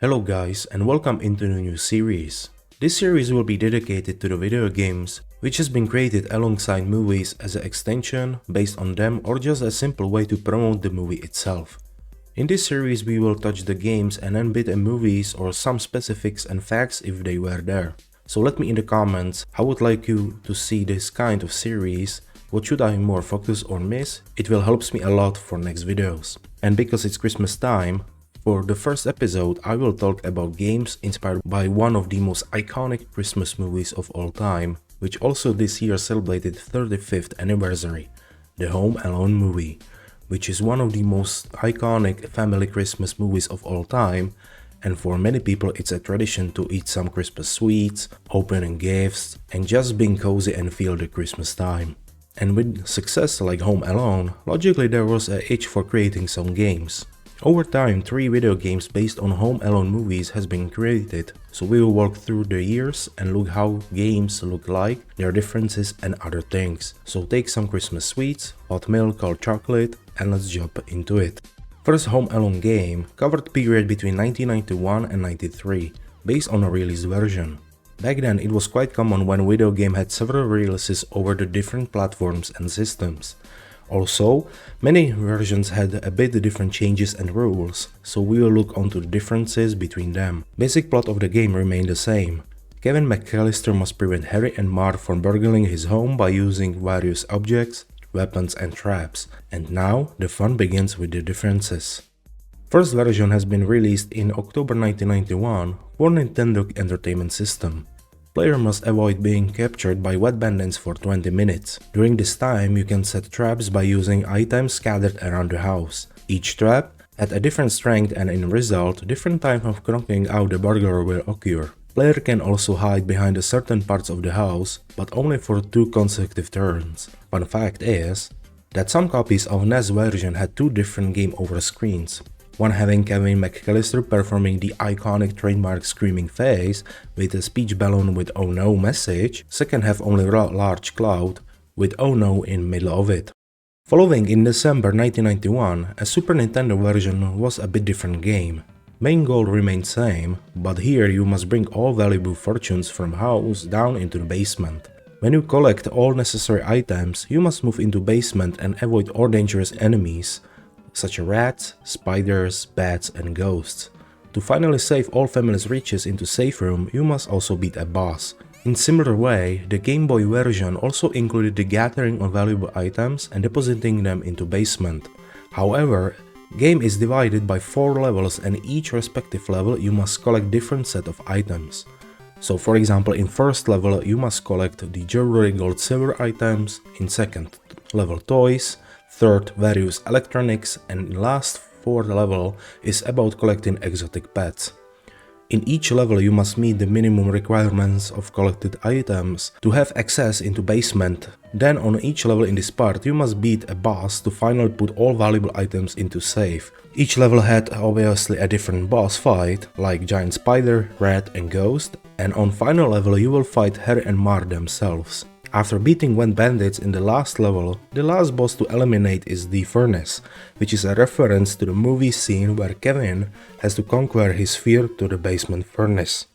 Hello guys and welcome into a new series. This series will be dedicated to the video games which has been created alongside movies as an extension based on them or just a simple way to promote the movie itself. In this series we will touch the games and then bit in movies or some specifics and facts if they were there. So let me in the comments how would like you to see this kind of series, what should I more focus or miss, it will help me a lot for next videos. And because it's Christmas time, for the first episode I will talk about games inspired by one of the most iconic Christmas movies of all time, which also this year celebrated 35th anniversary, the Home Alone movie, which is one of the most iconic family Christmas movies of all time, and for many people it's a tradition to eat some Christmas sweets, opening gifts, and just being cozy and feel the Christmas time. And with success like Home Alone, logically there was an itch for creating some games. Over time, 3 video games based on Home Alone movies has been created, so we will walk through the years and look how games look like, their differences and other things. So take some Christmas sweets, hot milk or chocolate, and let's jump into it. First Home Alone game covered period between 1991 and 93, based on a released version. Back then it was quite common when a video game had several releases over the different platforms and systems. Also, many versions had a bit different changes and rules, so we will look onto the differences between them. Basic plot of the game remained the same. Kevin McAllister must prevent Harry and Marv from burgling his home by using various objects, weapons and traps. And now, the fun begins with the differences. First version has been released in October 1991 for Nintendo Entertainment System. Player must avoid being captured by wet bandits for 20 minutes. During this time, you can set traps by using items scattered around the house. Each trap had a different strength and in result, different time of knocking out the burglar will occur. Player can also hide behind a certain parts of the house, but only for 2 consecutive turns. Fun fact is that some copies of NES version had 2 different game over screens. One having Kevin McAllister performing the iconic trademark screaming face with a speech balloon with "Oh no" message, second have only a large cloud with "Oh no" in middle of it. Following in December 1991, a Super Nintendo version was a bit different game. Main goal remained same, but here you must bring all valuable fortunes from house down into the basement. When you collect all necessary items, you must move into basement and avoid all dangerous enemies, such as rats, spiders, bats and ghosts. To finally save all family's riches into safe room, you must also beat a boss. In similar way, the Game Boy version also included the gathering of valuable items and depositing them into basement. However, game is divided by 4 levels and each respective level you must collect different set of items. So for example, in first level you must collect the jewelry, gold, silver items, in second level toys, third various electronics, and last 4th level is about collecting exotic pets. In each level you must meet the minimum requirements of collected items to have access into basement. Then on each level in this part you must beat a boss to finally put all valuable items into safe. Each level had obviously a different boss fight, like giant spider, rat and ghost, and on final level you will fight Harry and Marv themselves. After beating wet bandits in the last level, the last boss to eliminate is the furnace, which is a reference to the movie scene where Kevin has to conquer his fear to the basement furnace.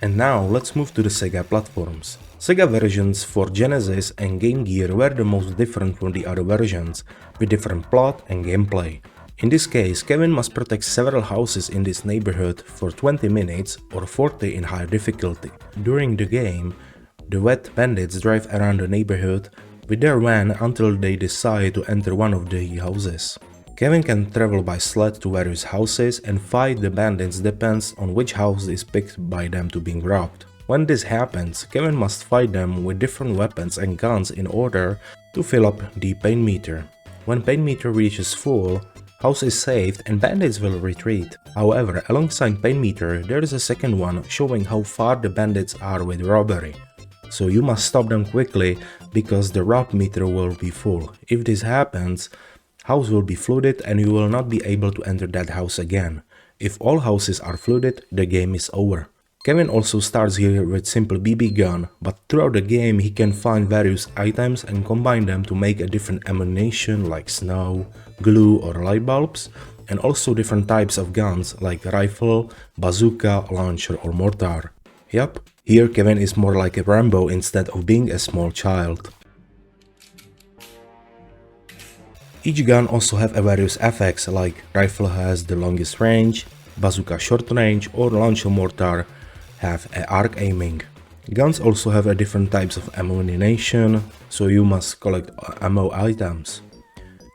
And now let's move to the Sega platforms. Sega versions for Genesis and Game Gear were the most different from the other versions, with different plot and gameplay. In this case, Kevin must protect several houses in this neighborhood for 20 minutes or 40 in higher difficulty. During the game, the wet bandits drive around the neighborhood with their van until they decide to enter one of the houses. Kevin can travel by sled to various houses and fight the bandits depends on which house is picked by them to being robbed. When this happens, Kevin must fight them with different weapons and guns in order to fill up the pain meter. When pain meter reaches full, house is saved and bandits will retreat. However, alongside pain meter, there is a second one showing how far the bandits are with robbery. So you must stop them quickly because the rob meter will be full. If this happens, house will be flooded and you will not be able to enter that house again. If all houses are flooded, the game is over. Kevin also starts here with simple BB gun, but throughout the game he can find various items and combine them to make a different ammunition like snow, glue or light bulbs, and also different types of guns like rifle, bazooka, launcher or mortar. Yup, here Kevin is more like a Rambo instead of being a small child. Each gun also have a various effects like rifle has the longest range, bazooka short range or launcher mortar have a arc aiming. Guns also have a different types of ammunition, so you must collect ammo items.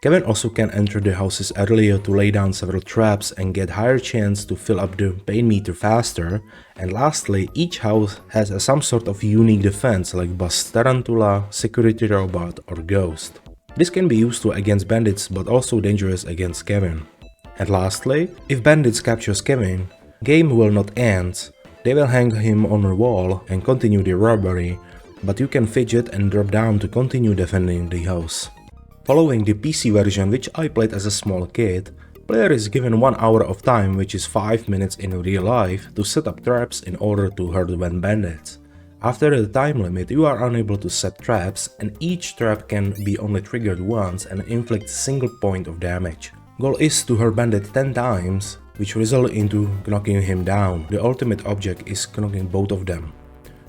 Kevin also can enter the houses earlier to lay down several traps and get higher chance to fill up the pain meter faster. And lastly, each house has some sort of unique defense like boss tarantula, security robot or ghost. This can be used against bandits but also dangerous against Kevin. And lastly, if bandits captures Kevin, game will not end. They will hang him on a wall and continue the robbery, but you can fidget and drop down to continue defending the house. Following the PC version, which I played as a small kid, player is given 1 hour of time, which is 5 minutes in real life, to set up traps in order to hurt when bandits. After the time limit, you are unable to set traps, and each trap can be only triggered once and inflict a single point of damage. Goal is to hurt bandit 10 times, which result into knocking him down. The ultimate object is knocking both of them.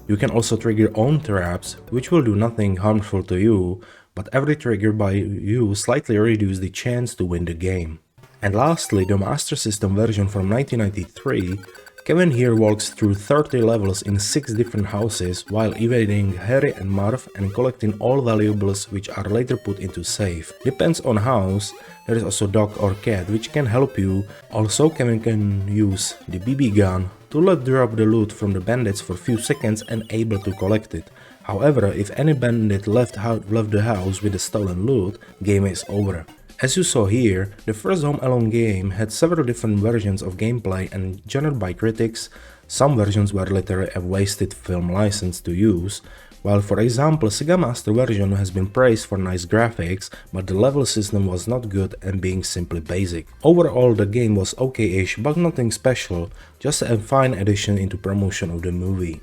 You can also trigger own traps, which will do nothing harmful to you, but every trigger by you slightly reduces the chance to win the game. And lastly, the Master System version from 1993, Kevin here walks through 30 levels in 6 different houses while evading Harry and Marv and collecting all valuables which are later put into safe. Depends on house, there is also dog or cat which can help you. Also Kevin can use the BB gun to let drop the loot from the bandits for a few seconds and able to collect it. However, if any bandit left the house with the stolen loot, game is over. As you saw here, the first Home Alone game had several different versions of gameplay and judged by critics, some versions were literally a wasted film license to use, while for example Sega Master version has been praised for nice graphics, but the level system was not good and being simply basic. Overall the game was okay-ish but nothing special, just a fine addition into promotion of the movie.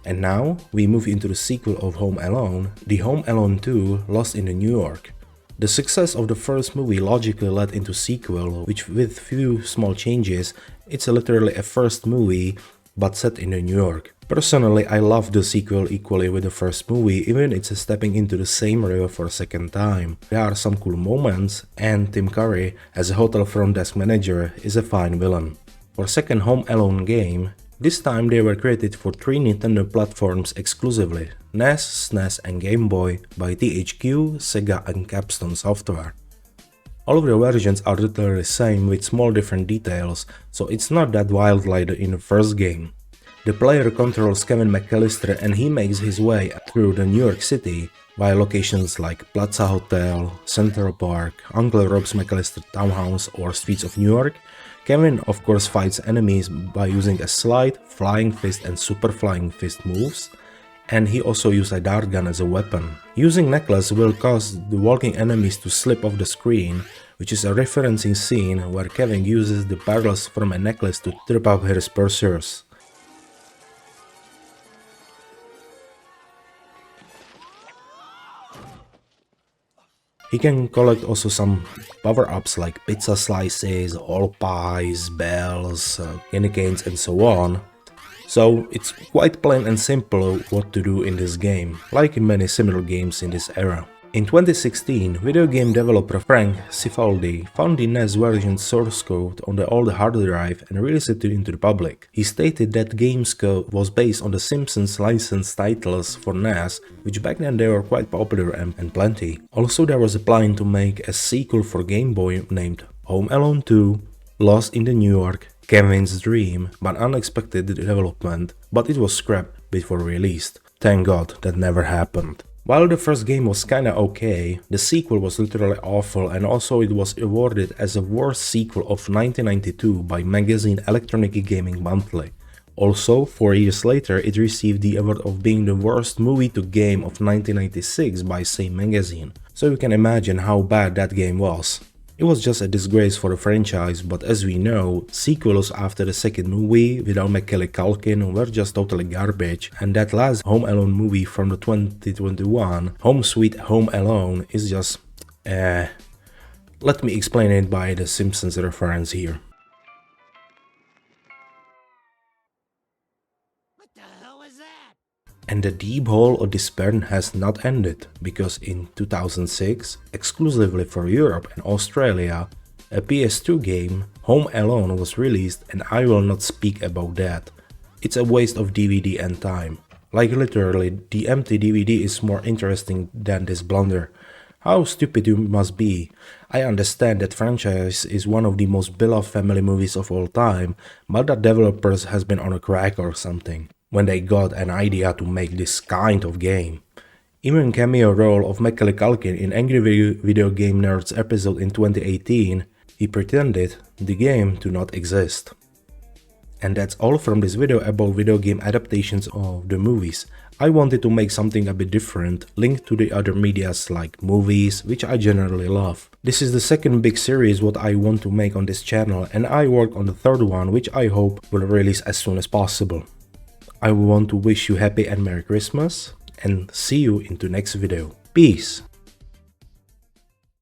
And now we move into the sequel of Home Alone, the Home Alone 2 Lost in New York. The success of the first movie logically led into sequel, which with few small changes, it's literally a first movie but set in New York. Personally, I love the sequel equally with the first movie, even it's stepping into the same river for a second time. There are some cool moments, and Tim Curry as a hotel front desk manager is a fine villain. For second Home Alone game, this time they were created for 3 Nintendo platforms exclusively, NES, SNES and Game Boy by THQ, Sega and Capstone Software. All of the versions are literally the same with small different details, so it's not that wild like in the first game. The player controls Kevin McAllister and he makes his way through the New York City via locations like Plaza Hotel, Central Park, Uncle Rob's McAllister Townhouse or Streets of New York. Kevin of course fights enemies by using a slide, flying fist and super flying fist moves, and he also uses a dart gun as a weapon. Using necklace will cause the walking enemies to slip off the screen, which is a referencing scene where Kevin uses the pearls from a necklace to trip up his pursuers. He can collect also some power-ups like pizza slices, all pies, bells, candy canes and so on. So it's quite plain and simple what to do in this game, like in many similar games in this era. In 2016, video game developer Frank Cifaldi found the NES version source code on the old hard drive and released it into the public. He stated that game's code was based on the Simpsons licensed titles for NES, which back then they were quite popular and plenty. Also there was a plan to make a sequel for Game Boy named Home Alone 2, Lost in New York, Kevin's Dream, but unexpected development, but it was scrapped before released. Thank God that never happened. While the first game was kinda okay, the sequel was literally awful and also it was awarded as the worst sequel of 1992 by magazine Electronic Gaming Monthly. Also, 4 years later it received the award of being the worst movie to game of 1996 by same magazine, so you can imagine how bad that game was. It was just a disgrace for the franchise, but as we know, sequels after the second movie without Macaulay Culkin were just totally garbage, and that last Home Alone movie from the 2021, Home Sweet Home Alone, is just Let me explain it by the Simpsons reference here. And the deep hole of despair has not ended, because in 2006, exclusively for Europe and Australia, a PS2 game, Home Alone, was released, and I will not speak about that. It's a waste of DVD and time. Like literally, the empty DVD is more interesting than this blunder. How stupid you must be. I understand that franchise is one of the most beloved family movies of all time, but the developers has been on a crack or something when they got an idea to make this kind of game. Even cameo role of Macaulay Culkin in Angry Video Game Nerds episode in 2018, he pretended the game to not exist. And that's all from this video about video game adaptations of the movies. I wanted to make something a bit different, linked to the other medias like movies, which I generally love. This is the second big series what I want to make on this channel, and I work on the third one, which I hope will release as soon as possible. I want to wish you happy and Merry Christmas, and see you in the next video. Peace!